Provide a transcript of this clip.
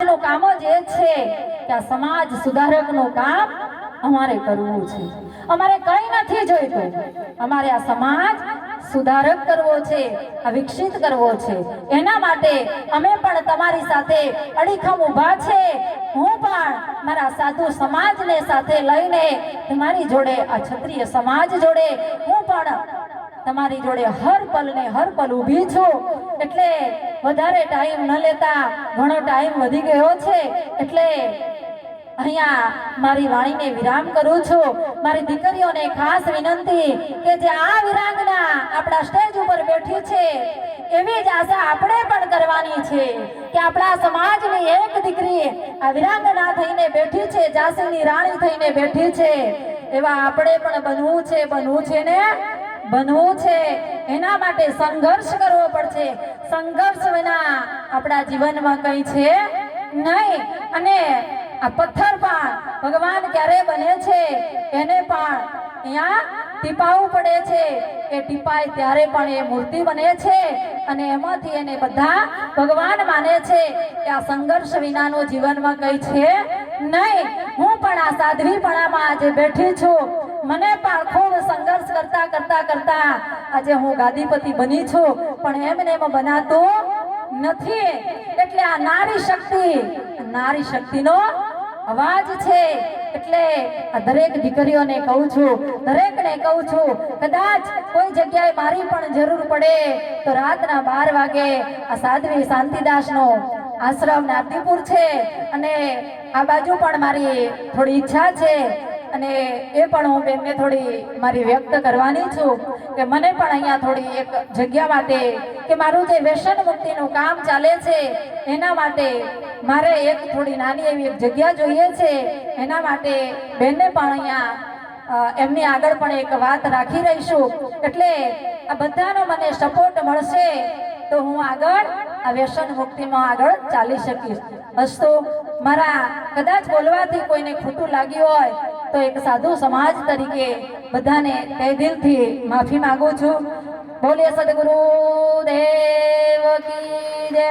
સમાજનું કામ જ એ છે કે આ સમાજ સુધારકનું કામ અમારે કરવું છે. અમારે કંઈ નથી જોઈતું, અમારે આ સમાજ સુધારક કરવો છે, આ વિકસિત કરવો છે. એના માટે અમે પણ તમારી સાથે અડીખમ ઊભા છે. હું પણ મારા સાધુ સમાજને સાથે લઈને તમારી જોડે, આ ક્ષત્રિય સમાજ જોડે હું પણ તમારી જોડે હર પલ ઊભી છું. એટલે વધારે ટાઈમ ન લેતા, ઘણો ટાઈમ વધી ગયો છે, એટલે અહીંયા મારી વાણીને વિરામ કરું છું. મારી દીકરીઓને ખાસ વિનંતી કે જે આ વિરાંગના આપણા સ્ટેજ ઉપર બેઠી છે, એવી જ આશા આપણે પણ કરવાની છે કે આપણા સમાજની એક દીકરી આ વિરાંગના થઈને બેઠી છે, ઝાંસીની રાણી થઈને બેઠી છે. એવા આપણે પણ બનવું છે ને બનવું છે. એના માટે સંઘર્ષ કરવો પડશે. સંઘર્ષ વિના આપણા જીવનમાં કંઈ છે નહીં. અને આ પથ્થર પણ ભગવાન ક્યારે બને છે એને પણ અહીંયા ટીપાવું પડે છે. એ ટીપાય ત્યારે પણ એ મૂર્તિ બને છે અને એમાંથી એને બધા ભગવાન માને છે કે આ સંઘર્ષ વિનાનું જીવનમાં કંઈ છે નહીં. હું પણ આ સાધ્વીપણામાં આજે બેઠી છું. મને પણ ખૂબ સંઘર્ષ કરતા આજે હું ગાદીપતિ બની છું, પણ એમને એમ બનાતું નથી. એટલે આ નારી શક્તિનો અવાજ છે. એટલે આ દરેક દીકરીઓને કહું છું, દરેકને કહું છું, કદાચ કોઈ જગ્યાએ મારી પણ જરૂર પડે તો રાતના 12 વાગે આ સાધ્વી શાંતિદાસનો આશ્રમ નાતીપુર છે અને આ બાજુ પણ મારી થોડી ઈચ્છા છે અને એ પણ હું બેનને થોડી મારી વ્યક્ત કરવાની છું કે મને પણ અહીંયા થોડી એક જગ્યા માટે કે મારું જે વ્યસન મુક્તિનું કામ ચાલે છે એના માટે મારે એક થોડી નાની એવી એક જગ્યા જોઈએ છે. એના માટે બેનને પણ અહીંયા એમની આગળ પણ એક વાત રાખી રહીશું. એટલે આ બધાનો મને સપોર્ટ મળશે તો હું આગળ આ વ્યસન મુક્તિમાં આગળ ચાલી શકીશ. અસ્તુ મારા કદાચ બોલવાથી કોઈને ખોટું લાગ્યું હોય તો એક સાધુ સમાજ તરીકે બધાને તહે દિલથી માફી માંગુ છું. બોલીએ સદગુરુ દેવ કી જય.